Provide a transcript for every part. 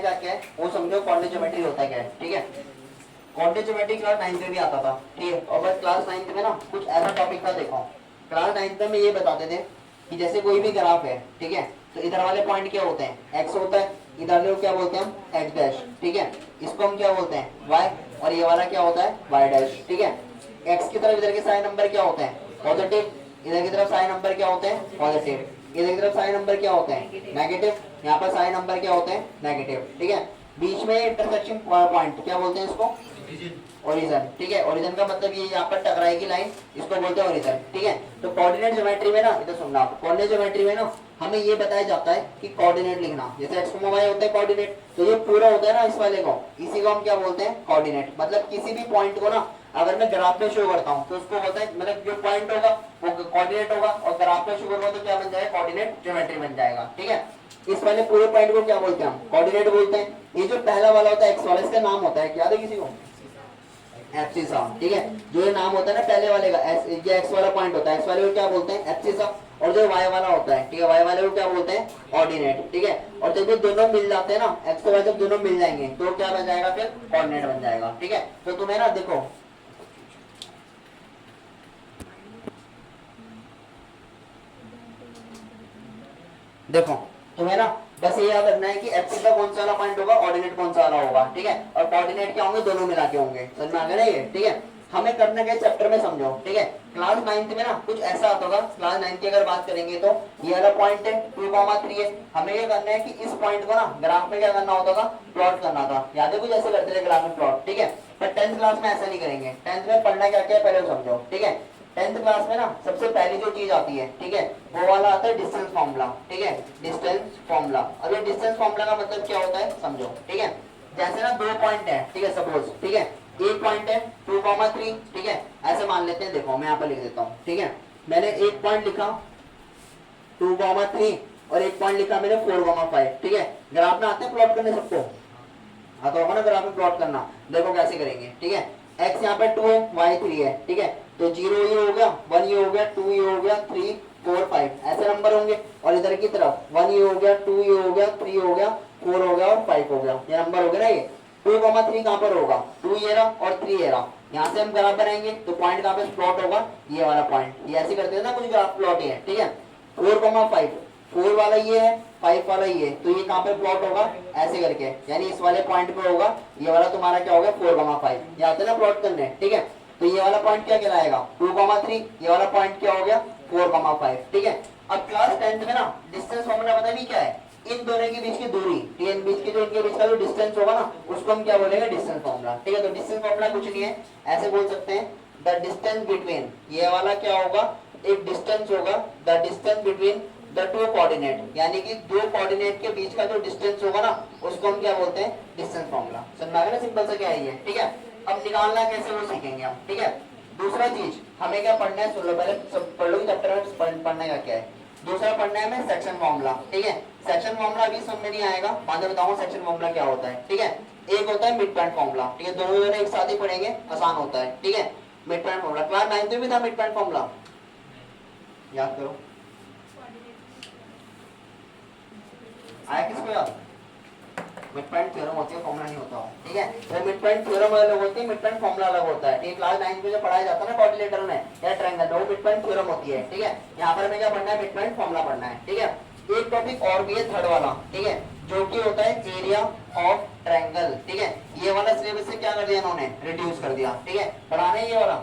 क्या क्या है वो समझो, कोऑर्डिनेट ज्योमेट्री होता है क्या है, ठीक है। कोऑर्डिनेट ज्योमेट्री क्लास 9th में भी आता था, ठीक है। और बस क्लास 9th में ना कुछ ऐसा टॉपिक था, देखो क्लास 9th में ये बताते थे कि जैसे कोई भी ग्राफ है, ठीक है, तो इधर वाले पॉइंट क्या होते हैं, एक्स होता है, इधर वाले क्या बोलते हैं हम एक्स डैश, ठीक है। इसको हम क्या बोलते हैं वाई, और ये वाला क्या होता है वाई डैश, ठीक है। एक्स की तरफ इधर के सारे नंबर क्या होते हैं पॉजिटिव, इधर की तरफ सारे नंबर क्या होते हैं पॉजिटिव, इधर की तरफ सारे नंबर क्या होते हैं नेगेटिव, यहाँ पर सारे नंबर क्या होते हैं नेगेटिव, ठीक है। बीच में इंटरसेक्शन पॉइंट क्या बोलते हैं इसको ओरिजिन, ठीक है। ओरिजिन का मतलब ये यहाँ पर टकराएगी लाइन, इसको बोलते हैं ओरिजिन, ठीक है। तो कोऑर्डिनेट ज्योमेट्री में ना इधर सुनना, कोऑर्डिनेट ज्योमेट्री में ना हमें ये बताया जाता है कि कोऑर्डिनेट लिखना, जैसे एक्स वाई होता है कोऑर्डिनेट, तो ये पूरा होता है ना इस वाले को, इसी को हम क्या बोलते हैं कोऑर्डिनेट। मतलब किसी भी पॉइंट को ना अगर मैं ग्राफ में शो करता हूँ तो उसको होता है, मतलब जो पॉइंट होगा वो कोऑर्डिनेट होगा, और ग्राफ में शो करूंगा तो क्या बन जाएगा कोऑर्डिनेट ज्योमेट्री बन जाएगा, ठीक है। इस वाले पूरे पॉइंट को क्या बोलते हैं हम कोऑर्डिनेट बोलते हैं। ये जो पहला वाला होता है एक्स वाला, इसका नाम होता है, याद है किसी को एब्सिसा, ठीक है। जो ये नाम होता है ना पहले वाले का, ये एक्स वाला पॉइंट होता है, एक्स वाले को क्या बोलते हैं एब्सिसा, और जो वाई वाला होता है, ठीक है, वाई वाले को क्या बोलते हैं ऑर्डिनेट, ठीक है। और जब ये दोनों मिल जाते हैं ना, एक्स और वाई जब दोनों मिल जाएंगे तो क्या बन जाएगा फिर कोऑर्डिनेट बन जाएगा, ठीक है। तो तुम्हें ना देखो देखो तुम्हें ना बस ये याद रखना है कि एब्सिसा कौन सा वाला पॉइंट होगा, ऑर्डिनेट कौन सा वाला होगा, ठीक है। और कोऑर्डिनेट क्या होंगे दोनों मिला के होंगे, समझ में आ गया ना ये, ठीक है। हमें करना क्या चैप्टर में समझो, ठीक है। क्लास 9th में ना कुछ ऐसा आता होगा, क्लास 9th की अगर बात करेंगे तो ये वाला पॉइंट है 2,3 है, हमें ये करना है कि इस पॉइंट को ना ग्राफ में क्या करना होता था प्लॉट करना था, याद है कुछ ऐसे करते थे ग्राफ में प्लॉट, ठीक है। पर 10th क्लास में ऐसा नहीं करेंगे, 10th में पढ़ना क्या क्या है पहले समझो, ठीक है। 10th क्लास में ना सबसे पहली जो चीज आती है, ठीक है, वो वाला आता है डिस्टेंस फॉर्मूला, ठीक है, डिस्टेंस फॉर्मूला। अब ये डिस्टेंस फॉर्मूला का मतलब क्या होता है समझो, ठीक है। जैसे ना दो पॉइंट है, ठीक है, सपोज, ठीक है, एक पॉइंट है 2,3, ठीक है, ऐसे मान लेते हैं, देखो मैं यहाँ पर लिख देता हूँ, ठीक है। मैंने एक पॉइंट लिखा 2,3 और एक पॉइंट लिखा मैंने 4,5, ठीक है। ग्राफ में आते हैं प्लॉट करने सबको आता होगा ना ग्राफ में प्लॉट करना, देखो कैसे करेंगे, ठीक है। एक्स यहाँ पे 2 है, वाई 3 है, ठीक है। तो 0 ये हो गया, 1 ये हो गया, 2 ये हो गया, 3 4 5 ऐसे नंबर होंगे, और इधर की तरफ 1 ये हो गया, 2 ये हो गया, 3 हो गया, 4 हो गया और 5 हो गया, ये नंबर हो गया ना। ये 2,3 कहाँ पर होगा, 2 ये रहा और 3 ये रहा, यहाँ से हम ग्राफ बनाएंगे तो पॉइंट कहाँ पे प्लॉट होगा ये वाला पॉइंट, ये ऐसे करते हैं ना कुछ ग्राफ प्लॉट है, ठीक है। 4,5 4 वाला ये है, 5 वाला ये, तो ये कहाँ पे प्लॉट होगा ऐसे करके, यानी इस वाले पॉइंट पे होगा, ये वाला तुम्हारा क्या होगा 4,5, ये आते ना प्लॉट करने, ठीक है। तो ये वाला पॉइंट क्या कहलाएगा 2,3, ये वाला पॉइंट क्या हो गया 4,5, ठीक है। अब क्लास 10th में ना डिस्टेंस फॉर्मूला पता नहीं क्या है, इन दोनों के बीच की दूरी, इन बीच की जो इनके बीच का जो डिस्टेंस होगा ना उसको हम क्या बोलेंगे डिस्टेंस फॉर्मूला, ठीक है। तो डिस्टेंस फॉर्मूला कुछ नहीं है, ऐसे बोल सकते हैं द डिस्टेंस बिटवीन, ये वाला क्या होगा एक डिस्टेंस होगा, the distance between the two coordinate, यानी कि दो कोऑर्डिनेट के बीच का जो डिस्टेंस होगा ना उसको हम क्या बोलते हैं डिस्टेंस फॉर्मूला। समझ में आ गया ना सिंपल सा क्या है ये, ठीक है। अब निकालना कैसे वो सीखेंगे हम, ठीक है। दूसरा चीज हमें क्या पढ़ना है, सुन लो पहले सब पढ़ लो चैप्टर में पढ़ना है क्या है। दूसरा पढ़ना है हमें सेक्शन फॉर्मूला, ठीक है। सेक्शन फॉर्मूला अभी समझ में नहीं आएगा, बाद में बताऊंगा सेक्शन फॉर्मूला क्या होता है, ठीक है। एक होता है मिड पॉइंट फॉर्मूला, ठीक है, दोनों एक साथ ही पढ़ेंगे आसान होता है, ठीक है। Mid point formula class 9th में भी था मिड पॉइंट फॉर्मूला, याद करो आया किसको याद। मिड पॉइंट थ्योरम होती है, फॉर्मूला नहीं होता, ठीक है। तो मिड पॉइंट थ्योरम अलग होती है, मिड पॉइंट फॉर्मूला अलग होता है, ठीक है। क्लास 9 में जो पढ़ाया जाता है ना क्वाड्रिलेटरल में या ट्रायंगल में वो मिड पॉइंट थ्योरम होती है, ठीक है। यहाँ पर हमें क्या पढ़ना है मिड पॉइंट फॉर्मूला पढ़ना है, ठीक है। एक टॉपिक और भी है थर्ड वाला, ठीक है, जो कि होता है एरिया ऑफ ट्रायंगल, ठीक है। ये वाला सिलेबस से क्या कर दिया इन्होंने रिड्यूस कर दिया, ठीक है। पढ़ाना है ये वाला,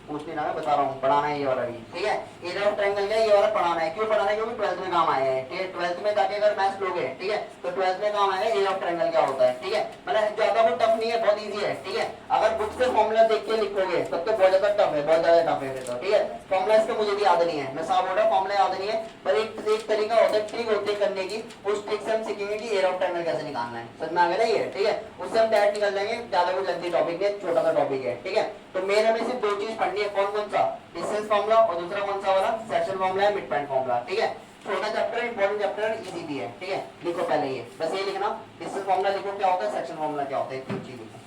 पूछने ना मैं बता रहा हूँ, पढ़ाना है ये वाला भी, ठीक है। एरिया ऑफ ट्रायंगल का ये वाला पढ़ाना है, क्यों पढ़ाना है क्योंकि 12th में काम आया है, ठीक है। 12th में जाके अगर मैथ्स लोगे, ठीक है, तो 12th में काम आएगा एरिया ऑफ ट्रायंगल क्या होता है, ठीक है। मतलब ज्यादा वो टफ नहीं है, बहुत इजी है, ठीक है। अगर बुक से फॉर्मूला देख के लिखोगे तब तो बहुत ज्यादा टफ है, बहुत ज्यादा टफ है तो, ठीक है। फॉर्मूला इसका मुझे भी याद नहीं है, मैं साफ बोल रहा हूँ फॉर्मूला याद नहीं है, पर एक तरीका होता है ट्रिक होती है करने की, उस ट्रिक से हम सीखेंगे कि एरिया ऑफ ट्रायंगल कैसे निकालना है, समझ में आ गया ना ये, ठीक है। उससे हम डायरेक्ट निकल जाएंगे, ज्यादा कोई लेंथी टॉपिक है, छोटा सा टॉपिक है, ठीक है। तो मेन हमें सिर्फ दो चीज पढ़नी है, कौन कौन सा डिस्टेंस फार्मूला और दूसरा कौन सा वाला सेक्शन फार्मूला है मिड पॉइंट फार्मूला, ठीक है। छोटा चैप्टर इंपॉर्टेंट चैप्टर इजी भी है, ठीक है। लिखो पहले ये बस ये लिखना डिस्टेंस फार्मूला लिखो क्या होता है, सेक्शन फार्मूला क्या होता है, तीन चीज लिखो,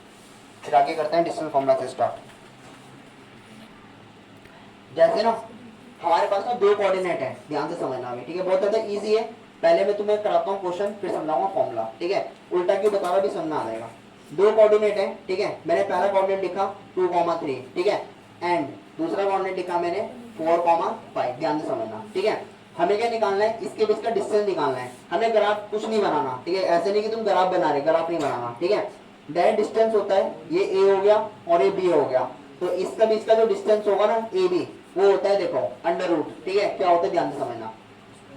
फिर आगे करते हैं डिस्टेंस फार्मूला से स्टार्ट। जैसे ना हमारे पास ना दो कोऑर्डिनेट है, ध्यान से समझना अभी, ठीक है, बहुत ज्यादा इजी है, पहले मैं तुम्हें कराता हूँ क्वेश्चन, फिर समझाऊंगा फॉर्मूला, ठीक है। उल्टा क्यों बता रहा भी समझ में आ जाएगा। दो कोऑर्डिनेट है, ठीक है, मैंने पहला कोऑर्डिनेट लिखा 2,3, ठीक है, एंड दूसरा कोऑर्डिनेट लिखा मैंने 4,5। ध्यान से समझना, ठीक है। हमें क्या निकालना है, इसके बीच का डिस्टेंस निकालना है। हमें ग्राफ कुछ नहीं बनाना, ठीक है, ऐसे नहीं कि तुम ग्राफ बना रहे, ग्राफ नहीं बनाना, ठीक है। डायरेक्ट डिस्टेंस होता है, ये ए हो गया और ये बी हो गया, तो इसका बीच का जो डिस्टेंस होगा ना ए बी, वो होता है देखो अंडर रूट, ठीक है। क्या होता है ध्यान से समझना,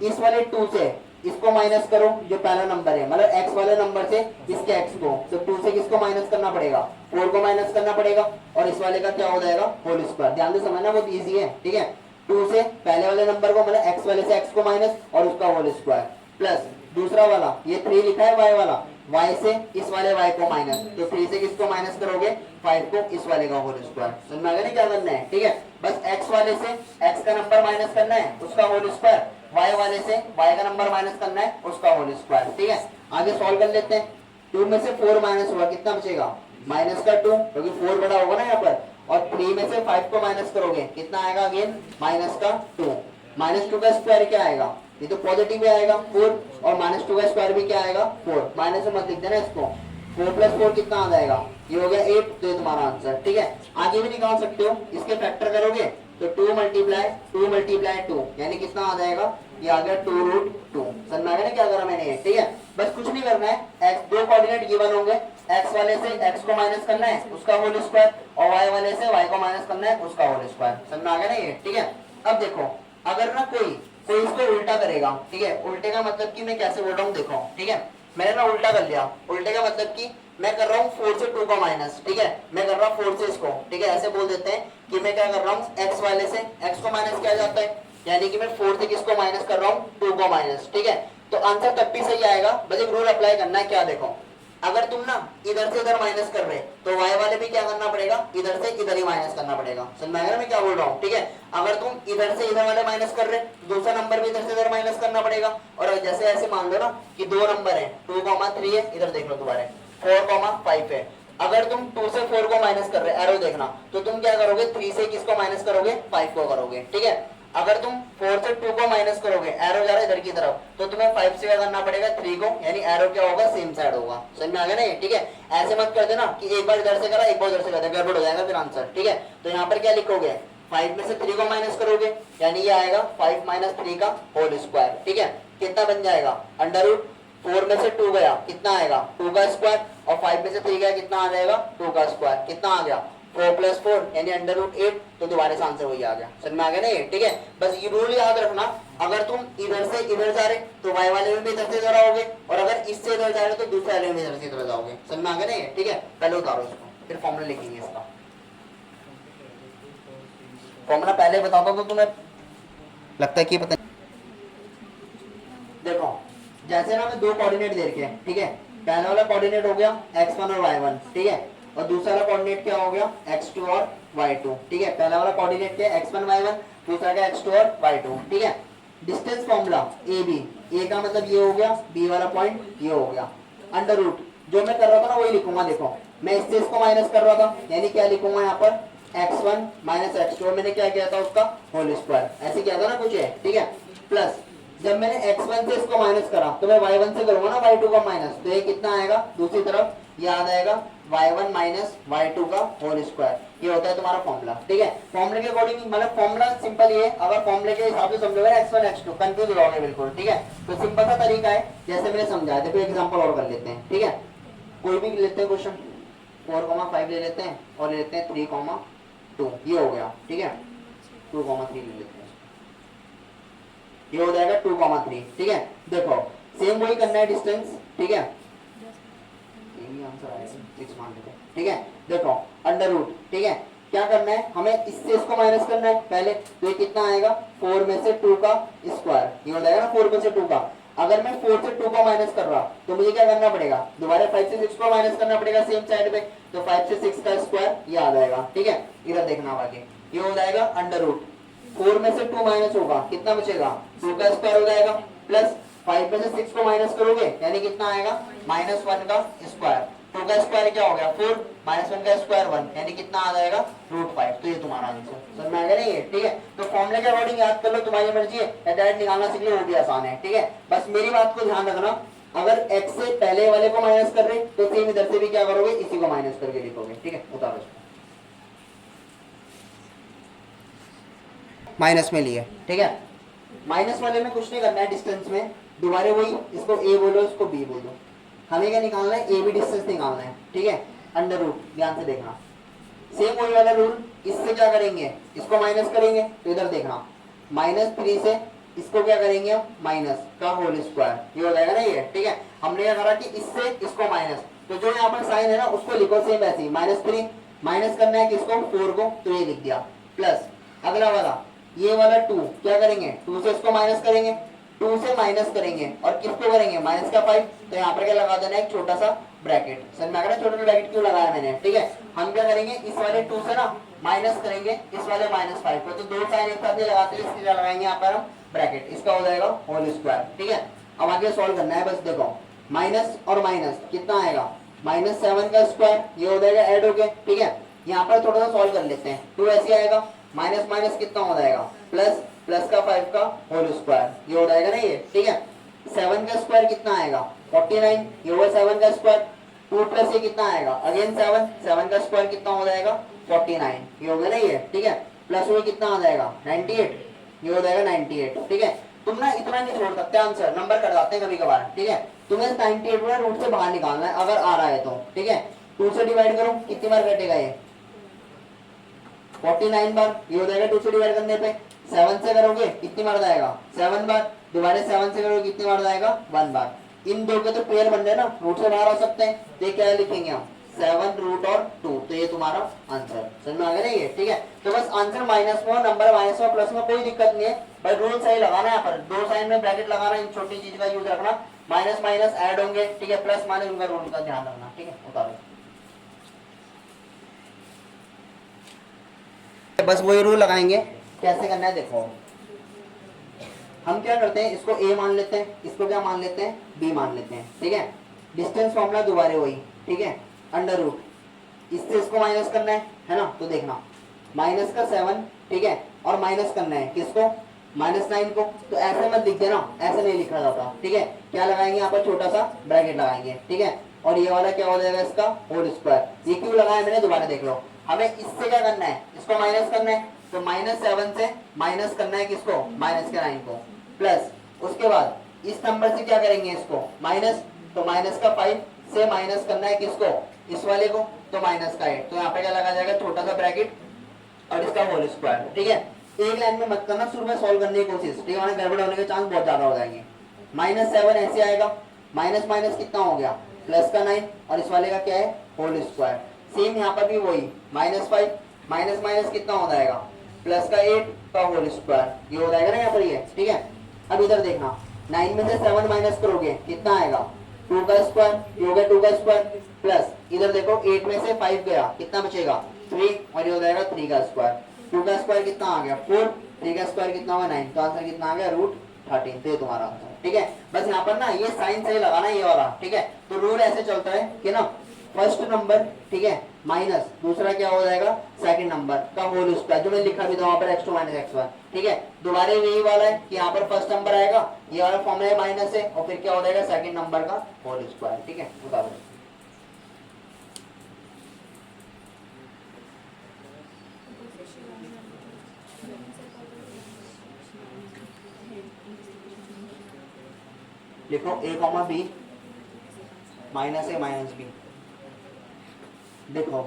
इस वाले 2 से इसको माइनस करो, जो पहला नंबर है, मतलब x वाले नंबर से इसके x को, तो 2 से किसको माइनस करना पड़ेगा, 4 को माइनस करना पड़ेगा, और इस वाले का क्या हो जाएगा, होल स्क्वायर। ध्यान से समझना, बहुत इजी है, ठीक है। 2 से पहले वाले नंबर को, मतलब x वाले से x को माइनस और उसका होल स्क्वायर, प्लस दूसरा वाला ये 3 लिखा है y वाला, y से इस वाले y को माइनस, तो 3 से किसको माइनस करोगे, 5 को इस वाले का होल स्क्वायर। समझ में आ गया ना क्या करना है, ठीक है। बस x वाले से x का नंबर माइनस करना है, उसका होल स्क्वायर, y वाले से y का नंबर माइनस करना है, उसका होल स्क्वायर, ठीक है। आगे सॉल्व कर लेते हैं। 2 में से 4 माइनस हुआ, कितना बचेगा, माइनस का 2, क्योंकि 4 बड़ा होगा ना यहाँ पर, और 3 में से 5 को माइनस करोगे, कितना आएगा, अगेन माइनस का 2। -2 का स्क्वायर क्या आएगा, ये तो पॉजिटिव भी आएगा 4, और -2 का स्क्वायर भी क्या आएगा 4, माइनस में मत लिख देना इसको। 4 + 4 कितना आ जाएगा, ये हो गया 8, तो ये तुम्हारा आंसर, ठीक है। आगे भी निकाल सकते हो, इसके फैक्टर करोगे तो 2 × 2 यानी कितना आ जाएगा, ये आ गया 2√2। समझ में आ गया ना क्या करा मैंने, ठीक है। बस कुछ नहीं करना है, x दो कोऑर्डिनेट गिवन होंगे, x वाले से x को माइनस करना है, उसका होल स्क्वायर, और y वाले से y को माइनस करना है, उसका होल स्क्वायर। समझ में आ गया ना ये, ठीक है। अब देखो, अगर ना कोई इसको उल्टा करेगा, ठीक है, उल्टे का मतलब कि मैं कैसे बोल रहा हूँ देखो, ठीक है। मैंने ना उल्टा कर लिया, उल्टे का मतलब कि मैं कर रहा हूँ 4 से 2 का माइनस, ठीक है, मैं कर रहा हूँ 4 से इसको, ठीक है। ऐसे बोल देते हैं कि मैं क्या कर रहा हूँ, x वाले से x को माइनस किया जाता है, यानी कि मैं 4 से किसको माइनस कर रहा हूँ, 2 को माइनस, ठीक है। तो आंसर तब भी सही आएगा, बस एक रूल अप्लाई करना है, क्या देखो, अगर तुम ना इधर से इधर माइनस कर रहे तो y वाले भी क्या करना पड़ेगा, इधर से इधर ही माइनस करना पड़ेगा। समझ में आएगा मैं क्या बोल रहा हूँ, ठीक है। अगर तुम इधर से इधर वाले माइनस कर रहे, दूसरा नंबर भी इधर से इधर माइनस करना पड़ेगा। और जैसे ऐसे मान लो ना कि 2 नंबर है, 2,3 है, इधर देख लो दोबारा 4,5 है। अगर तुम 2 से 4 को माइनस कर रहे, एरो देखना, तो तुम क्या करोगे, 3 से किसको माइनस करोगे, 5 को करोगे, ठीक है। अगर तुम 4 से 2 को माइनस करोगे, एरो जा रहा है इधर की तरफ, तो तुम्हें 5 से क्या करना पड़ेगा, 3 को, यानी एरो क्या होगा, सेम साइड होगा। समझ में आ गया ना ये, ठीक है। ऐसे मत कर देना कि एक बार इधर से करा, एक बार उधर से करा, गड़बड़ हो जाएगा फिर आंसर, ठीक है। तो यहाँ पर क्या लिखोगे, 5 में से 3 को माइनस करोगे, यानी ये आएगा 5 - 3 का होल स्क्वायर, ठीक है। कितना बन जाएगा, √4 में से 2 गया, कितना आएगा, 2 का स्क्वायर, और 5 में से 3 गया, कितना आ जाएगा, 2 का स्क्वायर, कितना आ गया, 4 + 4 यानी √8, तो दोबारा से आंसर वही आ गया। समझ में आ गया ना ये, ठीक है। बस ये रूल याद रखना, अगर तुम इधर से इधर जा रहे तो y वाले में भी इधर से इधर आओगे, और अगर इससे इधर जा रहे तो दूसरे वाले में इधर से इधर जाओगे। समझ में आ गया ना ये, ठीक है। पहले उतारो इसको, फिर फॉर्मूला लिखेंगे इसका। फॉर्मूला पहले बताता तो तुम्हें लगता है कि पता। देखो, जैसे ना मैं 2 कोऑर्डिनेट दे रखे, ठीक है। पहला वाला कोऑर्डिनेट हो गया x1 और y1, ठीक है, और दूसरा वाला कोऑर्डिनेट क्या हो गया, x2 और y2, ठीक है। पहला वाला कोऑर्डिनेट क्या है, x1 y1, दूसरा का x2 और y2, ठीक है। डिस्टेंस फॉर्मूला ab, a का मतलब ये हो गया, b वाला पॉइंट ये हो गया, अंडर रूट, जो मैं कर रहा था ना वही लिखूंगा। देखो, मैं इससे इसको माइनस कर रहा था, यानी क्या लिखूंगा यहाँ पर, x1 - x2, मैंने क्या किया था, उसका होल स्क्वायर, ऐसे किया था ना कुछ है, ठीक है। प्लस जब मैंने x1 से इसको माइनस करा, तो मैं y1 से करूंगा ना y2 का माइनस, तो ये कितना आएगा, दूसरी तरफ ये आ जाएगा y1 - y2 का होल स्क्वायर। ये होता है तुम्हारा फॉर्मूला, ठीक है। फॉर्मूले के अकॉर्डिंग, मतलब फॉर्मूला सिंपल ये, अगर फॉर्मूले के हिसाब से समझोगे x1 x2 कंफ्यूज हो जाओगे बिल्कुल, ठीक है। तो सिंपल सा तरीका है, जैसे मैंने समझाया। देखो एग्जांपल और कर लेते हैं, ठीक है। कोई भी लेते हैं क्वेश्चन, 4,5 ले लेते हैं, और ले लेते हैं 3,2, ये हो गया, ठीक है। 2,3 ले लेते हैं, ये हो जाएगा 2,3, ठीक है। देखो सेम वही करना है डिस्टेंस, ठीक है, आंसर आएगा 6 मान लेते हैं, ठीक है। देखो अंडर रूट, ठीक है, क्या करना है हमें, इससे इसको माइनस करना है पहले, तो ये कितना आएगा, 4 में से 2 का स्क्वायर, ये हो जाएगा ना 4 में से 2 का। अगर मैं 4 से 2 का माइनस कर रहा, तो मुझे क्या करना पड़ेगा, दोबारा 5 से 6 को माइनस करना पड़ेगा सेम साइड पे, तो 5 से 6 का स्क्वायर ये आ जाएगा, ठीक है। इधर देखना आगे, ये हो जाएगा अंडर रूट, 4 में से 2 माइनस होगा, कितना बचेगा, 2 का स्क्वायर हो जाएगा, प्लस 5 में से 6 को माइनस करोगे, यानी कितना आएगा, -1 का स्क्वायर, 2 का स्क्वायर क्या हो गया 4, -1 का स्क्वायर 1, यानी कितना आ जाएगा √5। तो ये तुम्हारा आंसर समझ में आएगा नहीं है, ठीक है। तो फॉर्मूले के अकॉर्डिंग याद कर लो, तुम्हारी मर्जी है, या डायरेक्ट निकालना सीख लो, वो भी आसान है, ठीक है। बस मेरी बात को ध्यान रखना, अगर x से पहले वाले को माइनस कर रहे तो सेम इधर से भी क्या करोगे, इसी को माइनस करके लिखोगे, ठीक है। उतारो इसको, माइनस में लिए, ठीक है। माइनस वाले में कुछ नहीं करना है, डिस्टेंस में दोबारा वही, इसको a बोलो, इसको b बोलो। हमें क्या निकालना है, a b डिस्टेंस निकालना है, ठीक है। अंडर रूट, ध्यान से देखना, सेम वही वाला रूल, इससे क्या करेंगे, इसको माइनस करेंगे, तो इधर देखना -3 से इसको क्या करेंगे, माइनस का होल स्क्वायर, ये हो जाएगा ना ये, ठीक है। हमने क्या करा कि इससे इसको माइनस, तो जो यहाँ पर साइन है ना उसको लिखो सेम ऐसे ही, -3 माइनस करना है किसको, 4 को, तो ये लिख दिया, प्लस अगला वाला ये वाला 2 क्या करेंगे, 2 से इसको माइनस करेंगे, 2 से माइनस करेंगे और किसको करेंगे, माइनस का 5, तो यहाँ पर क्या लगा देना है, एक छोटा सा ब्रैकेट। समझ में आ गया, छोटा ब्रैकेट क्यों लगाया मैंने, ठीक है। हम क्या करेंगे, इस वाले 2 से ना माइनस करेंगे इस वाले -5 को, तो दो साइन एक साथ नहीं लगाते, इसलिए लगाएंगे यहाँ पर हम ब्रैकेट, इसका हो जाएगा होल स्क्वायर, ठीक है। अब आगे सॉल्व करना है, बस देखो माइनस और माइनस कितना आएगा, -7 का स्क्वायर, ये हो जाएगा ऐड हो गया, ठीक है। यहाँ पर थोड़ा सा सॉल्व कर लेते हैं, 2 ऐसे आएगा, माइनस माइनस कितना हो जाएगा, प्लस, प्लस का 5 का होल स्क्वायर, ये हो जाएगा ना ये, ठीक है। 7 का स्क्वायर कितना आएगा 49, ये हुआ 7 का स्क्वायर, 2 प्लस ये कितना आएगा अगेन 7, 7 का स्क्वायर कितना हो जाएगा 49, ये हो गया ना ये, ठीक है। प्लस वो कितना आ जाएगा 98, ये हो जाएगा 98, ठीक है। तुम ना इतना नहीं छोड़ सकते, आंसर नंबर कट जाते हैं कभी कभार, ठीक है। तुम्हें 98 को रूट से बाहर निकालना है अगर आ रहा है तो, ठीक है। 2 से डिवाइड करो, कितनी बार कटेगा ये 49 बार, ये हो जाएगा 2 से डिवाइड करने पे। 7 से करोगे कितनी बार जाएगा 7 बार, डिवाइडेड 7 से करोगे कितनी बार जाएगा 1 बार। इन दो के तो पेयर बन रहे ना, रूट से बाहर आ सकते हैं, तो क्या लिखेंगे हम 7 रूट और 2, तो ये तुम्हारा आंसर। समझ में आ गया ना ये, ठीक है। तो बस आंसर माइनस में, नंबर माइनस में, प्लस में कोई दिक्कत नहीं है, बस रूल सही लगाना है। यहाँ पर दो साइन में ब्रैकेट लगाना, इन छोटी चीज का यूज रखना, माइनस माइनस ऐड होंगे, ठीक है, प्लस माइनस उनका रूल का ध्यान रखना, ठीक है। उतारो, बस वही रूल लगाएंगे, कैसे करना है देखो। हम क्या करते हैं, इसको a मान लेते हैं, इसको क्या मान लेते हैं b मान लेते हैं, ठीक है। डिस्टेंस फॉर्मूला दोबारा वही, ठीक है, अंडर रूट, इससे इसको माइनस करना है ना, तो देखना माइनस का 7, ठीक है, और माइनस करना है किसको, -9 को, तो ऐसे मत लिख देना, ऐसे नहीं लिखा जाता, ठीक है। क्या लगाएंगे यहाँ पर छोटा सा ब्रैकेट लगाएंगे, ठीक है, और ये वाला क्या हो जाएगा इसका होल स्क्वायर। ये क्यों लगाया मैंने, दोबारा देख लो। हमें इससे क्या करना है, इसको माइनस करना है, तो -7 से माइनस करना है किसको, -9 को, प्लस उसके बाद इस नंबर से क्या करेंगे इसको माइनस, तो माइनस का 5 से माइनस करना है किसको, इस वाले को, तो माइनस का 8, तो यहाँ पे क्या लगा जाएगा छोटा सा ब्रैकेट और इसका होल स्क्वायर, ठीक है। एक लाइन में मत करना, शुरू में सॉल्व करने की कोशिश, ठीक है, गड़बड़ होने के चांस बहुत ज्यादा हो जाएंगे। -7 ऐसे आएगा, माइनस माइनस कितना हो गया प्लस का 9, और इस वाले का क्या है होल स्क्वायर। सेम यहाँ पर भी वही -5 माइनस माइनस कितना हो जाएगा प्लस का 8 का होल स्क्वायर, ये हो जाएगा ना यहाँ पर ये, ठीक है। अब इधर देखना 9 में से 7 माइनस करोगे कितना आएगा 2 का स्क्वायर, ये हो गया 2 का स्क्वायर, प्लस इधर देखो 8 में से 5 गया कितना बचेगा 3, और ये हो जाएगा 3 का स्क्वायर। 2 का स्क्वायर कितना आ गया 4, 3 का स्क्वायर कितना हुआ 9, तो आंसर कितना आ गया √13, तो ये तुम्हारा आंसर, ठीक है। बस यहाँ पर ना ये साइन सही लगाना है ये वाला, ठीक है। तो रूल ऐसे चलता है कि ना फर्स्ट नंबर, ठीक है, माइनस दूसरा क्या हो जाएगा सेकंड नंबर का होल स्क्वायर, जो मैंने लिखा भी था वहां पर x2 - x1, ठीक है। दोबारा यही वाला है कि यहाँ पर फर्स्ट नंबर आएगा, ये वाला फॉर्मूला है माइनस है, और फिर क्या हो जाएगा सेकंड नंबर का होल स्क्वायर, ठीक है। बताओ लिखो a, b, -a -b। देखो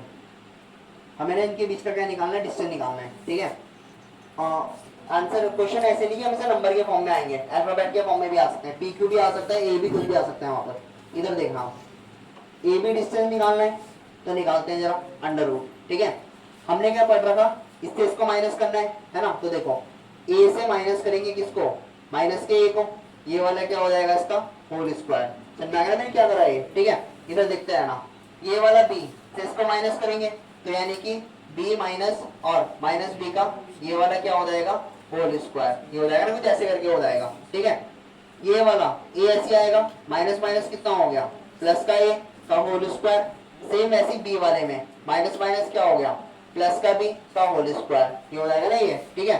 हमें ना इनके बीच का क्या निकालना है, डिस्टेंस निकालना है, ठीक है। आंसर क्वेश्चन ऐसे नहीं कि हमेशा नंबर के फॉर्म में आएंगे, अल्फाबेट के फॉर्म में भी आ सकते हैं, PQ भी आ सकता है, A भी कुछ भी आ सकता है वहां पर। इधर देखना A B डिस्टेंस निकालना है, तो निकालते हैं जरा अंडर रूट, ठीक है। हमने क्या पढ़ रखा, इससे इसको माइनस करना है ना, तो देखो A से माइनस करेंगे किसको माइनस के A को, ये वाला क्या हो जाएगा इसका होल स्क्वायर। समझ में आ गया मैंने क्या करा है, ठीक है। इधर देखते हैं ना, ये वाला B से इसको माइनस करेंगे, तो यानी कि b माइनस और माइनस बी का ये वाला क्या हो जाएगा होल स्क्वायर, ये हो जाएगा ना कुछ ऐसे करके हो जाएगा, ठीक है। ये वाला a ऐसे आएगा, माइनस माइनस कितना हो गया प्लस का a, का होल स्क्वायर। सेम ऐसी बी वाले में माइनस माइनस क्या हो गया, प्लस का बी का होल स्क्वायर, ये हो जाएगा ना ये, ठीक है।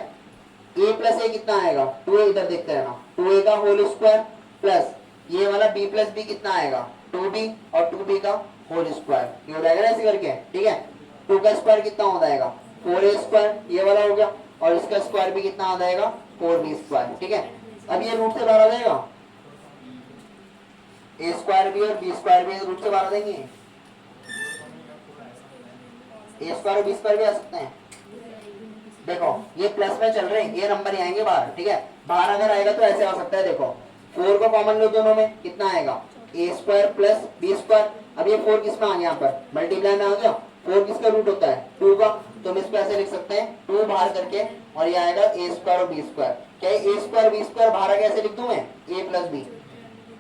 ए प्लस ए कितना आएगा, 2a, इधर देखते रहना, 2a का होल स्क्वायर प्लस ये वाला b प्लस बी कितना आएगा, 2b और 2b का होल स्क्वायर, ये हो जाएगा ना ऐसे करके, ठीक है। 2 का स्क्वायर कितना हो जाएगा, 4a स्क्वायर, ये वाला हो गया, और इसका स्क्वायर भी कितना आ जाएगा, 4b स्क्वायर, ठीक है। अब ये रूट से बाहर आ जाएगा, ए स्क्वायर भी और बी स्क्वायर भी रूट से बाहर आ जाएंगे, ए स्क्वायर और बी स्क्वायर भी आ सकते हैं। देखो ये प्लस में चल रहे हैं, ये नंबर ही आएंगे बाहर, ठीक है। बाहर अगर आएगा तो ऐसे आ सकता है, देखो 4 को कॉमन लो दोनों में, कितना आएगा, ए स्क्वायर प्लस बी स्क्वायर। अब ये 4 किस में आ गया, यहाँ पर मल्टीप्लाई में आ गया, 4 किसका रूट होता है, 2 का, तो हम इस पे ऐसे लिख सकते हैं 2 बाहर करके, और ये आएगा ए स्क्वायर और बी स्क्वायर। क्या ए स्क्वायर बी स्क्वायर बाहर आके ऐसे लिख दूं मैं, ए प्लस बी,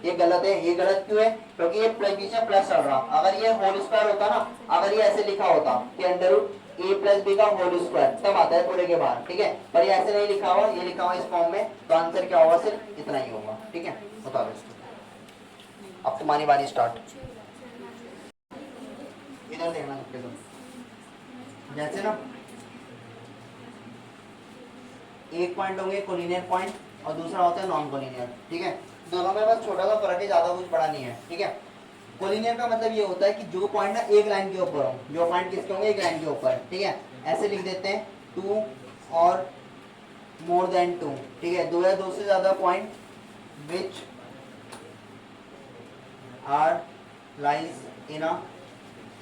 ये गलत है। ये गलत क्यों है, क्योंकि ये प्लस बीच में प्लस चल रहा, अगर ये होल स्क्वायर होता ना, अगर ये ऐसे लिखा होता कि अंडर रूट ए प्लस बी का होल स्क्वायर, तब आता है पूरे के बाहर, ठीक है। पर ये ऐसे नहीं लिखा हुआ, ये लिखा हुआ इस फॉर्म में, तो आंसर क्या होगा, सिर्फ इतना ही होगा, ठीक है। बताओ इसको, अब तुम्हारी बारी स्टार्ट। इधर देखना सबके तुम, जैसे ना एक पॉइंट होंगे कोलिनियर पॉइंट और दूसरा होता है नॉन कोलिनियर, ठीक है। दोनों में बस छोटा सा फर्क है, ज्यादा कुछ बड़ा नहीं है, ठीक है। कोलिनियर का मतलब ये होता है कि जो पॉइंट ना एक लाइन के ऊपर हो, जो पॉइंट किसके होंगे, एक लाइन के ऊपर, ठीक है। ऐसे लिख देते हैं 2 और मोर देन 2, ठीक है। 2 या 2 से ज्यादा point which are lies in a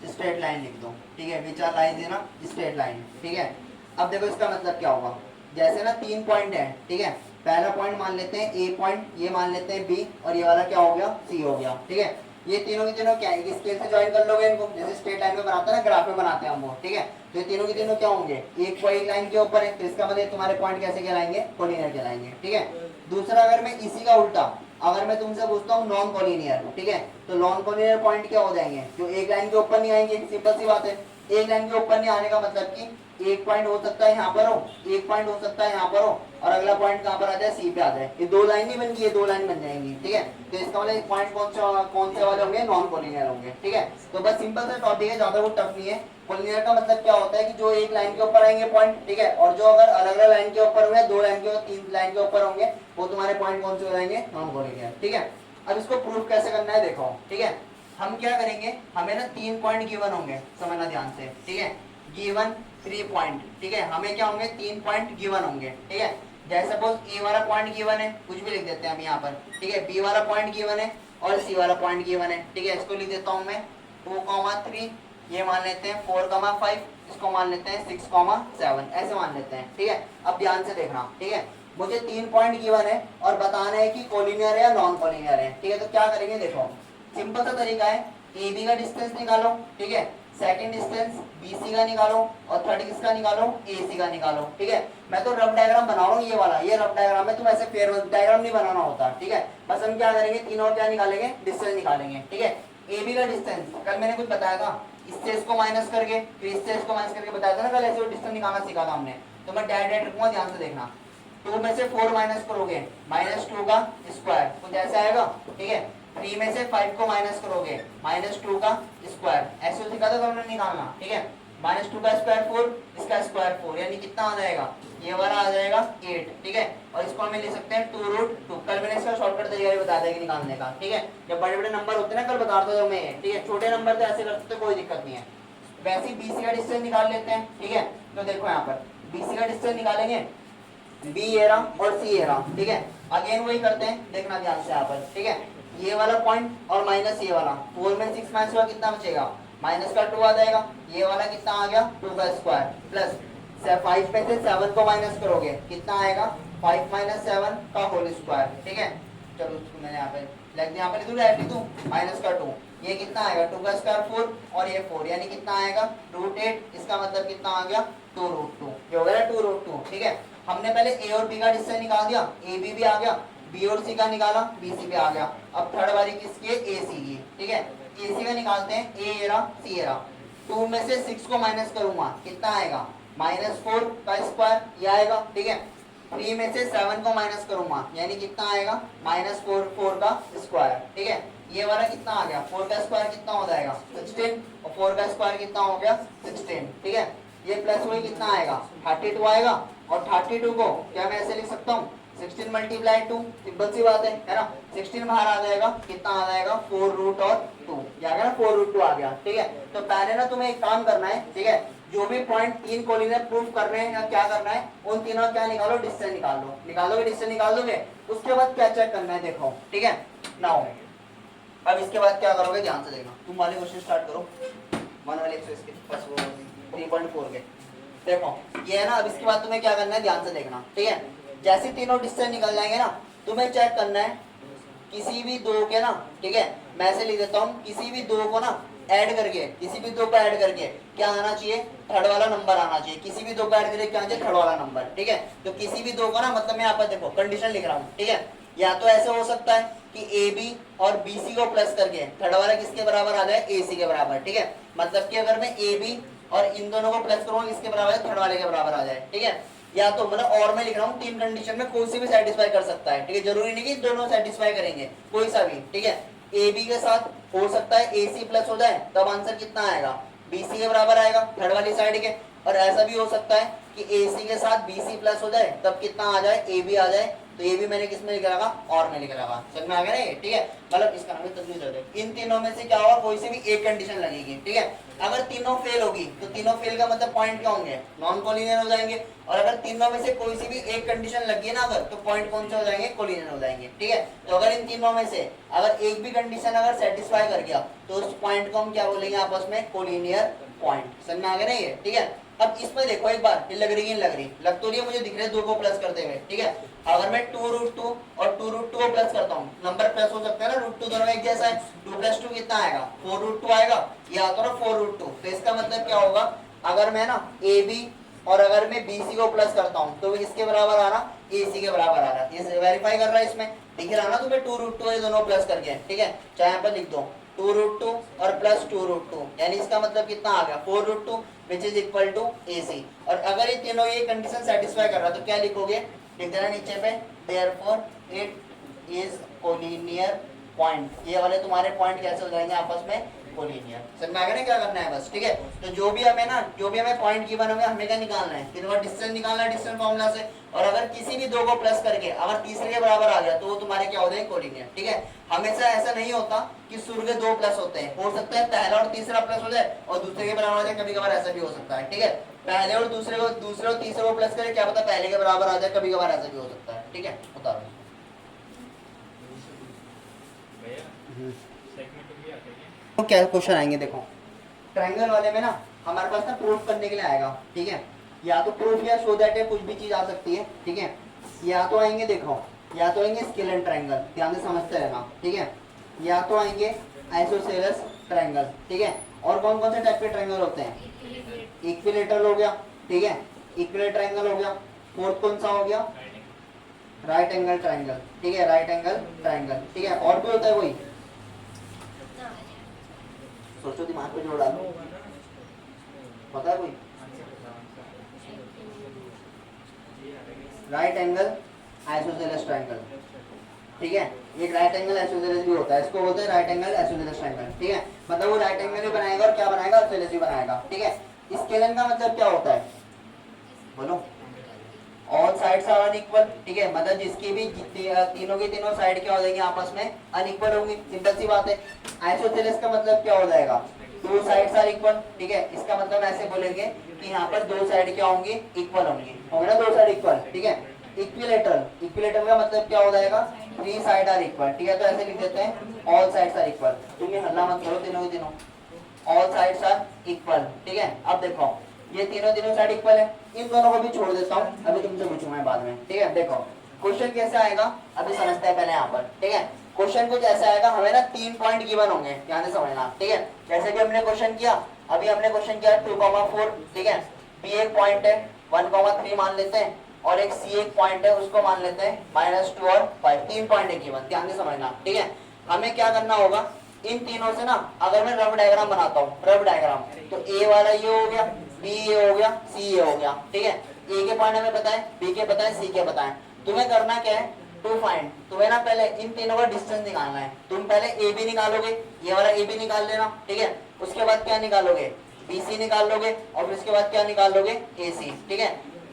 straight line लिख दो, ठीक है, which are lies in a straight line, ठीक है। अब देखो इसका मतलब क्या होगा, जैसे ना 3 पॉइंट है, ठीक है। पहला पॉइंट मान लेते हैं ए पॉइंट, ये मान लेते हैं बी, और ये वाला क्या हो गया, सी हो गया, ठीक है। ये तीनों के तीनों क्या है, स्केल से ज्वाइन कर लोगे इनको, जैसे स्ट्रेट लाइन में बनाते हैं ना, ग्राफ में बनाते हैं हम वो, ठीक है। तो ये तीनों के तीनों क्या होंगे, एक पॉइंट लाइन के ऊपर है, तो इसका मतलब तुम्हारे पॉइंट कैसे कहलाएंगे, कोलिनियर कहलाएंगे, ठीक है। दूसरा, अगर मैं इसी का उल्टा, अगर मैं तुमसे पूछता हूँ नॉन कोलिनियर, ठीक है, तो नॉन कोलिनियर पॉइंट क्या हो जाएंगे, जो एक लाइन के ऊपर नहीं आएंगे, सिंपल सी बात है। एक लाइन के ऊपर नहीं आने का मतलब कि एक पॉइंट हो सकता है यहाँ पर हो, एक पॉइंट हो सकता है यहाँ पर हो, और अगला पॉइंट कहाँ पर आ जाए, सी पे आ जाए। ये 2 लाइन नहीं बन गई, ये 2 लाइन बन जाएंगी, ठीक है। तो इसका मतलब पॉइंट कौन से वाले होंगे, नॉन कोलिनियर होंगे, ठीक है। तो बस सिंपल सा टॉपिक है, ज्यादा कुछ टफ नहीं है। कोलिनियर का मतलब क्या होता है कि जो एक लाइन के ऊपर आएंगे पॉइंट, ठीक है, और जो अगर अलग अलग लाइन के ऊपर होंगे, 2 लाइन के 3 लाइन के ऊपर होंगे, वो तुम्हारे पॉइंट कौन से हो जाएंगे, नॉन कोलिनियर, ठीक है। अब इसको प्रूफ कैसे करना है देखो, ठीक है। हम क्या करेंगे, हमें ना 3 पॉइंट गिवन होंगे, समझना ध्यान से, ठीक है। गिवन 3 पॉइंट, ठीक है, हमें क्या होंगे, 3 पॉइंट गिवन होंगे, ठीक है। जैसे सपोज ए वाला पॉइंट गिवन है, कुछ भी लिख देते हैं हम यहाँ पर, ठीक है। बी वाला पॉइंट गिवन है और सी वाला पॉइंट गिवन है, ठीक है। इसको लिख देता हूँ मैं 2,3, ये मान लेते हैं 4,5, इसको मान लेते हैं 6,7, ऐसे मान लेते हैं, ठीक है। अब ध्यान से देखना, ठीक है। मुझे 3 पॉइंट गिवन है और बताना है कि कोलिनियर है या नॉन कोलिनियर है, ठीक है। तो क्या करेंगे, देखो सिंपल सा तरीका है, ए बी का डिस्टेंस निकालो, ठीक है। सेकंड डिस्टेंस बीसी का निकालो, और थर्ड किसका निकालो, एसी का निकालो, ठीक है। मैं तो रफ डायग्राम बना रहा हूँ, ये वाला ये रफ डायग्राम है, तुम ऐसे फेयर डायग्राम नहीं बनाना होता, ठीक है। बस हम क्या करेंगे, तीनों क्या निकालेंगे, डिस्टेंस निकालेंगे, ठीक है। ए बी का डिस्टेंस कल मैंने कुछ बताया था, इससे इसको माइनस करके, फिर इससे इसको माइनस करके बताया था ना कल, ऐसे डिस्टेंस निकालना सीखा था हमने। तो मैं डायरेक्ट रखूंगा, ध्यान से देखना। 2 में से 4 माइनस करोगे, -2 का स्क्वायर, कुछ ऐसा आएगा, ठीक है। 3 में से 5 को माइनस करोगे, -2 का स्क्वायर, ऐसे सीखा था हमने निकालना, ठीक है। -2 का स्क्वायर 4, इसका स्क्वायर 4, यानी कितना आ जाएगा, ये वाला आ जाएगा 8, ठीक है। और इसको हम लिख सकते हैं 2√2, कल मैंने इसका शॉर्टकट तरीका भी बता दिया कि निकालने का, ठीक है। जब बड़े बड़े नंबर होते हैं ना, कल बता दो जो मैं, ठीक है। छोटे नंबर तो ऐसे कर सकते, कोई दिक्कत नहीं है। वैसे ही बीसी का डिस्टेंस निकाल लेते हैं, ठीक है। तो देखो यहाँ पर बीसी का डिस्टेंस निकालेंगे, बी ये रहा और सी ये रहा, ठीक है। अगेन वही करते हैं, देखना ध्यान से यहाँ पर, ठीक है। ये वाला पॉइंट और माइनस ये वाला, 4 में 6 माइनस हुआ, कितना बचेगा, माइनस का 2 आ जाएगा। ये वाला कितना आ गया, 2 का स्क्वायर, प्लस 5 में से 7 को माइनस करोगे, कितना आएगा, 5 - 7 का होल स्क्वायर, ठीक है। चलो उसको मैंने यहाँ पे लिख दिया, यहाँ पे लिख दूँ माइनस का 2, ये कितना आएगा, 2 का स्क्वायर 4 और ये 4, यानी कितना आएगा, √8, इसका मतलब कितना आ गया, 2√2, ये हो गया ना 2√2, ठीक है। हमने पहले ए और बी का डिस्टेंस निकाल दिया, ए बी भी आ गया, बी और सी का निकाला, बी सी पे आ गया। अब थर्ड बारी किसकी है, ए सी की, ठीक है। ए सी का निकालते हैं, ए रहा सी रहा, 2 में से 6 को माइनस करूंगा, कितना आएगा, -4 का स्क्वायर, ये आएगा, ठीक है। 3 में से 7 को माइनस करूंगा, यानी कितना आएगा, -4 का स्क्वायर, ठीक है। ये वाला कितना आ गया, 4 का स्क्वायर कितना हो जाएगा 16, और 4 का स्क्वायर कितना हो गया 16, ठीक है। ये प्लस वही कितना आएगा 32 आएगा, और 32 को क्या मैं ऐसे लिख सकता हूँ 16 मल्टीप्लाई 2, सिंपल सी बात है ना। 16 बाहर आ जाएगा, कितना आ जाएगा 4 रूट और 2, ये आ गया ना 4 रूट 2 आ गया, ठीक है। तो पहले ना तुम्हें एक काम करना है, ठीक है, जो भी पॉइंट 3 कोलिनियर प्रूफ कर रहे हैं या क्या करना है, उन तीनों क्या निकालो, डिस्टेंस निकाल लो, निकालोगे डिस्टेंस निकाल दोगे, उसके बाद क्या चेक करना है देखो, ठीक है। नाउ अब इसके बाद क्या करोगे ध्यान से देखना, तुम वाले क्वेश्चन स्टार्ट करो, 1 वाले एक्सरसाइज के बस वो 3.4 के देखो, ये है ना। अब इसके बाद तुम्हें क्या करना है ध्यान से देखना, ठीक है। जैसे तीनों डिस्टेंस निकल जाएंगे ना, तुम्हें चेक करना है किसी भी दो के ना, ठीक है, मैं ऐसे लिख देता हूँ, किसी भी दो को ना ऐड करके, किसी भी दो को ऐड करके क्या आना चाहिए, थर्ड वाला नंबर आना चाहिए। किसी भी दो को ऐड करके क्या आना चाहिए, थर्ड वाला नंबर, ठीक है। तो किसी भी दो को ना, मतलब मैं यहाँ पर देखो कंडीशन लिख रहा हूँ, ठीक है। या तो ऐसे हो सकता है कि ए बी और बी सी को प्लस करके थर्ड वाला किसके बराबर आ जाए, ए सी के बराबर, ठीक है। मतलब कि अगर मैं ए बी और इन दोनों को प्लस करूंगा किसके बराबर है, थर्ड वाले के बराबर आ जाए, ठीक है। या तो मतलब और मैं लिख रहा हूँ 3 कंडीशन में कोई सी भी सेटिस्फाई कर सकता है, ठीक है। जरूरी नहीं कि दोनों सेटिस्फाई करेंगे, कोई सा भी, ठीक है। ए बी के साथ हो सकता है ए सी प्लस हो जाए, तब आंसर कितना आएगा, बी सी के बराबर आएगा थर्ड वाली साइड के। और ऐसा भी हो सकता है कि ए सी के साथ बी सी प्लस हो जाए, तब कितना आ जाए, ए बी आ जाए। तो ये भी मैंने किस में लिखा रखा, और में लिखा रखा, समझ में आ गया ना ये, ठीक है। मतलब इसका नाम है तजवीज है। इन तीनों में से क्या होगा, कोई सी भी एक कंडीशन लगेगी, ठीक है। अगर तीनों फेल होगी तो तीनों फेल का मतलब पॉइंट क्या होंगे, नॉन कोलिनियर हो जाएंगे। और अगर तीनों में से कोई सी भी एक कंडीशन लगी है ना अगर, तो पॉइंट कौन से हो जाएंगे, कोलिनियर हो जाएंगे, ठीक है। तो अगर इन तीनों में से अगर एक भी कंडीशन अगर सेटिस्फाई कर गया तो उस पॉइंट को हम क्या बोलेंगे आपस में, कोलिनियर पॉइंट, समझ में आ गया ना ये, ठीक है। अब इसमें देखो एक बार, ये लग रही है, लग रही, लग तो रही है, मुझे दिख रहे हैं दो को प्लस करते हुए, ठीक है। अगर मैं 2 रूट 2 और 2 रूट 2 को प्लस करता हूँ, नंबर प्लस हो सकता है ना, रूट 2 दोनों एक जैसा है, 2 प्लस 2 कितना आएगा, 4 रूट 2 आएगा, ये आता है ना 4 रूट 2। तो इसका मतलब क्या होगा, अगर मैं ना ए बी और अगर मैं बी सी को प्लस करता हूँ तो किसके बराबर आ रहा, ए सी के बराबर आ रहा। ये वेरीफाई कर रहा है, इसमें दिख रहा ना तुम्हें 2 रूट 2 ये दोनों प्लस करके, ठीक है। चाहे यहाँ पर लिख दो 2 रूट 2 और प्लस 2 रूट 2, यानी इसका मतलब कितना आ गया 4 root 2 which is equal to A C. और अगर ये तीनों ये कंडीशन सेटिस्फाई कर रहा तो क्या लिखोगे, लिख देना नीचे पे, therefore it is collinear point. ये वाले तुम्हारे पॉइंट कैसे हो जाएंगे आपस में, कोलिनियर। समझ में आ गया ना क्या करना है बस, ठीक है। तो जो भी हमें ना, जो भी हमें पॉइंट गिवन होंगे, हमें क्या निकालना है, तीनों डिस्टेंस निकालना है डिस्टेंस फार्मूला से। और अगर किसी भी दो को प्लस करके अगर तीसरे के बराबर आ गया तो वो तुम्हारे क्या हो जाएंगे, कोलिनियर, ठीक है। हमेशा ऐसा नहीं होता कि शुरू के दो प्लस होते हैं, हो सकता है पहला और तीसरा प्लस हो जाए और दूसरे के बराबर हो जाए, कभी कभार ऐसा भी हो सकता है, ठीक है। पहले और दूसरे और तीसरे को प्लस करें, क्या पता पहले के बराबर आ जाए, कभी कभार ऐसा भी हो सकता है, ठीक है। बता तो क्या क्वेश्चन आएंगे देखो, ट्रायंगल वाले में ना हमारे पास ना प्रूफ करने के लिए आएगा, ठीक है। या तो प्रूफ या शो दैट है, कुछ भी चीज आ सकती है, ठीक है। या तो आएंगे देखो, या तो आएंगे स्केलर ट्रायंगल, ध्यान से समझते रहना, ठीक है। या तो आएंगे आइसोसेलेस ट्रायंगल, ठीक है। और कौन कौन से टाइप के ट्रायंगल होते हैं, इक्विलेटरल हो गया, ठीक है, इक्विलेटरल ट्रायंगल हो गया। फोर्थ कौन सा हो गया, राइट एंगल ट्रायंगल, ठीक है, राइट एंगल ट्रायंगल, ठीक है। और भी होता है कोई, सोचो दिमाग पे जोड़ डालो, पता है कोई, राइट एंगल आइसोसेलेस ट्रायंगल, ठीक है। एक राइट एंगल आइसोसेलेस भी होता है, इसको बोलते हैं राइट एंगल आइसोसेलेस ट्रायंगल, ठीक है। मतलब वो राइट एंगल भी बनाएगा और क्या बनाएगा, आइसोसेलेस भी बनाएगा, ठीक है। स्केलन का मतलब क्या होता है, बोलो, ऑल साइड्स आर अनइक्वल, ठीक है। मतलब जिसकी भी तीनों की तीनों साइड क्या हो जाएंगे आपस में, अनइक्वल होंगी, सिंपल सी बात है। आइसोसेलेस का मतलब क्या हो जाएगा, दो साइड्स आर इक्वल, ठीक है। इसका मतलब ऐसे बोलेंगे कि यहाँ पर दो साइड क्या होंगी, इक्वल होंगी, होंगे ना दो साइड इक्वल, ठीक है। इक्विलेटरल, इक्विलेटरल का मतलब क्या हो जाएगा, 3 साइड आर इक्वल, ठीक है। तो ऐसे लिख देते हैं ऑल साइड्स आर इक्वल, तुम ये हल्ला मत करो, तीनों के तीनों ऑल साइड्स आर इक्वल, ठीक है। अब देखो ये तीनों साइड इक्वल है, इन दोनों को भी छोड़ देता हूँ, अभी तुमसे पूछूंगा बाद में, ठीक है। देखो क्वेश्चन कैसे आएगा, अभी समझते हैं पहले यहाँ पर, ठीक है। क्वेश्चन कुछ ऐसा आएगा, हमें ना 3 पॉइंट गिवन होंगे, ध्यान से समझना, ठीक है। जैसे कि हमने क्वेश्चन किया, अभी हमने क्वेश्चन किया 2,4, ठीक है। बी एक पॉइंट है, 1,3 मान लेते हैं, और एक सी एक पॉइंट है, उसको मान लेते हैं -2 और 5, 3 पॉइंट है गिवन, ध्यान से समझना, ठीक है। हमें क्या करना होगा, इन तीनों से ना अगर मैं रफ डायग्राम बनाता हूँ, रफ डायग्राम, तो ए वाला ये हो गया, बी ये हो गया, सी ये हो गया, ठीक है। ए के पॉइंट हमें पता है, बी के पता है, सी के पता है। तुम्हें करना क्या है, टू फाइंड, तुम्हें ना पहले इन तीनों का डिस्टेंस निकालना है। तुम पहले ए बी निकालोगे, ये वाला ए बी निकाल लेना, ठीक है। उसके बाद क्या निकालोगे, बी सी निकाल लोगे, और फिर उसके बाद क्या निकाल लोगे, ए सी, ठीक है।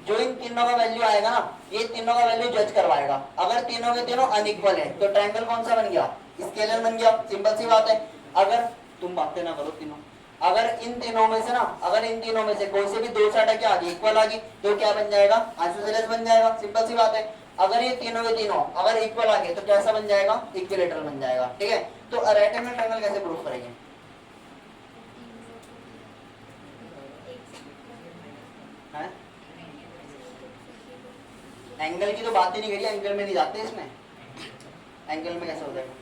जो इन तीनों का वैल्यू आएगा ना, ये तीनों का वैल्यू जज करवाएगा। अगर तीनों के तीनों अनइक्वल है तो ट्रायंगल कौन सा बन गया, स्केलर बन गया, सिंपल सी बात है। अगर तुम बातें ना करो तीनों, अगर इन तीनों में से ना, अगर इन तीनों में से कोई से भी दो साइड क्या आ गई, इक्वल आ गई, तो क्या बन जाएगा, आइसोसेलेस बन जाएगा, सिंपल सी बात है। अगर ये तीनों के तीनों अगर इक्वल आ गए तो कैसा बन जाएगा, इक्विलेटरल बन जाएगा, ठीक है। तो राइट एंगल ट्रायंगल कैसे प्रूफ करेंगे, हैं? एंगल की तो बात ही नहीं करी, एंगल में नहीं जाते इसमें, एंगल में कैसे हो जाएगा,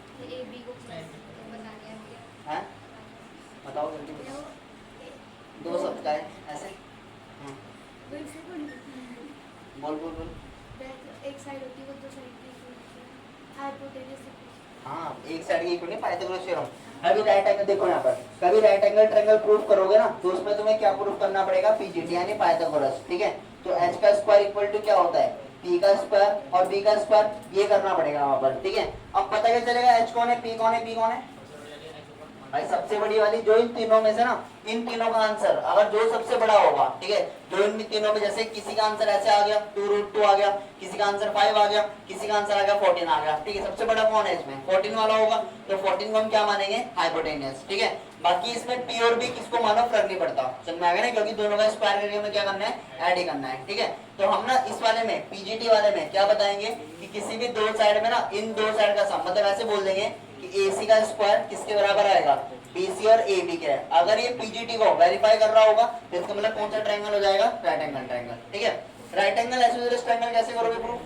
हैं? बताओ जल्दी बताओ। दो सब का है ऐसे, बोल बोल बोल। एक साइड होती है वो दो साइड की हाइपोटेनस। हाँ, एक साइड की इक्वल नहीं, पाइथागोरस थ्योरम। अभी राइट एंगल देखो यहाँ पर, कभी राइट एंगल ट्रायंगल प्रूफ करोगे ना तो उसमें तुम्हें क्या प्रूफ करना पड़ेगा, पीजीटी यानी पाइथागोरस, ठीक है। तो h का स्क्वायर इक्वल टू क्या होता है, p का स्क्वायर और b का स्क्वायर, ये करना पड़ेगा वहां पर, ठीक है। अब पता क्या चलेगा h कौन है, p कौन है, p कौन है भाई, सबसे बड़ी वाली। जो इन तीनों में से ना, इन तीनों का आंसर अगर जो सबसे बड़ा होगा, ठीक है, जो इन तीनों में जैसे किसी का आंसर ऐसे आ गया 2√2 आ गया, किसी का आंसर 5 आ गया, किसी का आंसर आ गया 14 आ गया, ठीक है। सबसे बड़ा कौन है इसमें, 14 वाला होगा, तो 14 को हम क्या मानेंगे, हाइपोटेन्यूस, ठीक है। बाकी इसमें p और b किसको मानो फर्क नहीं पड़ता, समझ में आ गया ना, क्योंकि दोनों का स्क्वायर करके हमें क्या करना है, ऐड ही करना है, ठीक है। तो हम ना इस वाले में पीजीटी वाले में क्या बताएंगे कि किसी भी दो साइड में ना, इन दो साइड का सम, मतलब ऐसे बोल देंगे कि AC का स्क्वायर किसके बराबर आएगा, BC और AB के। अगर ये PGT को वेरीफाई कर रहा होगा तो इसका मतलब कौन सा ट्रायंगल हो जाएगा, राइट एंगल ट्रायंगल, ठीक है। राइट एंगल आइसोसेलेस ट्रायंगल कैसे करोगे प्रूफ,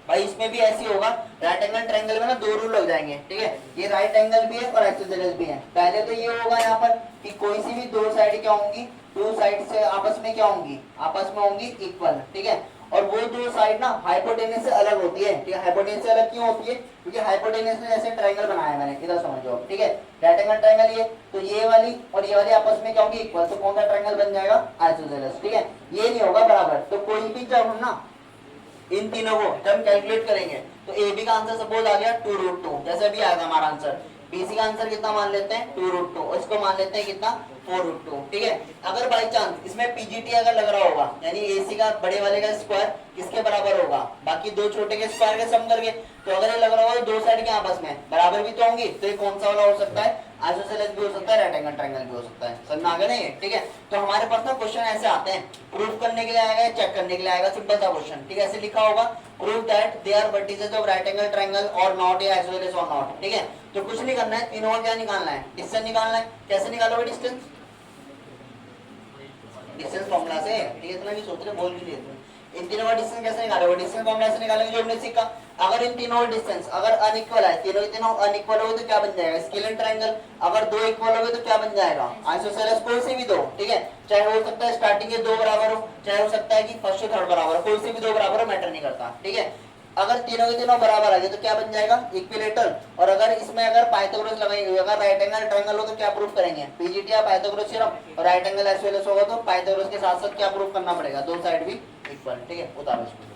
भाई इसमें भी ऐसी होगा, राइट एंगल ट्रायंगल में ना दो रूल लग जाएंगे, ठीक है। ये राइट एंगल भी है और आइसोसेलेस भी है। पहले तो ये होगा यहाँ पर कि कोई सी भी दो साइड क्या होंगी, दो साइड से आपस में क्या होंगी, आपस में होंगी इक्वल, ठीक है। और वो दो साइड ना हाइपोटेनस से अलग होती है, ठीक है। हाइपोटेनस से अलग क्यों होती है, क्योंकि हाइपोटेनस में जैसे ट्रायंगल बनाया मैंने, इधर समझो, ठीक है। राइट एंगल ट्रायंगल ये, तो ये वाली और ये वाली आपस में क्या होंगी, इक्वल, तो कौन सा ट्रायंगल बन जाएगा, आइसोसेलेस, ठीक है। ये नहीं होगा बराबर, तो कोई भी जब हम ना इन तीनों को जब कैलकुलेट करेंगे तो ए बी का आंसर सपोज आ गया 2√2, जैसे भी आएगा हमारा आंसर। बीसी का आंसर कितना मान लेते हैं, 2√2, और इसको मान लेते हैं कितना, 4√2, ठीक है। अगर बाई चांस इसमें पीजीटी अगर लग रहा होगा, यानी एसी का बड़े वाले का स्क्वायर किसके बराबर होगा, बाकी दो छोटे के स्क्वायर के सम करके, तो अगर ये लग रहा होगा दो साइड के आपस में बराबर भी तो होंगी, तो ये कौन सा वाला हो सकता है, आइसोसेलेस भी हो सकता है, राइट एंगल ट्रायंगल भी हो सकता है, समझ में आ गया ना ये, ठीक है। तो हमारे पास ना क्वेश्चन ऐसे आते हैं, प्रूफ करने के लिए आएगा, चेक करने के लिए आएगा, सिंपल सा क्वेश्चन, ठीक है। ऐसे लिखा होगा, prove that they are vertices of right angle triangle और नॉट, या आइसोसेलेस और नॉट, ठीक है। तो कुछ नहीं करना है, तीनों का क्या निकालना है, डिस्टेंस निकालना है। कैसे निकालोगे डिस्टेंस, डिस्टेंस फॉर्मूला से, ठीक है। इतना नहीं सोच रहे, बोल भी दिए। इन तीनों का डिस्टेंस कैसे निकालोगे, डिस्टेंस फॉर्मूला से निकालेंगे जो हमने सीखा। अगर इन तीनों का डिस्टेंस अगर अनइक्वल है, तीनों के तीनों अनइक्वल हो तो क्या बन जाएगा, स्केलर ट्रायंगल। अगर दो इक्वल हो तो क्या बन जाएगा, आइसोसेलेस, कोई से भी दो, ठीक है। चाहे हो सकता है स्टार्टिंग के दो बराबर हो, चाहे हो सकता है कि फर्स्ट और थर्ड बराबर हो, कोई से भी दो बराबर हो, मैटर नहीं करता, ठीक है। अगर तीनों के तीनों बराबर आ गए तो क्या बन जाएगा, इक्विलेटरल। और अगर इसमें अगर पाइथागोरस लगाएंगे, अगर राइट एंगल ट्रायंगल हो तो क्या प्रूफ करेंगे, पीजीटी या पाइथागोरस थ्योरम। और राइट एंगल आइसोसेलेस होगा तो पाइथागोरस के साथ साथ क्या प्रूफ करना पड़ेगा, दो साइड भी इक्वल, ठीक है। उतारो इसको।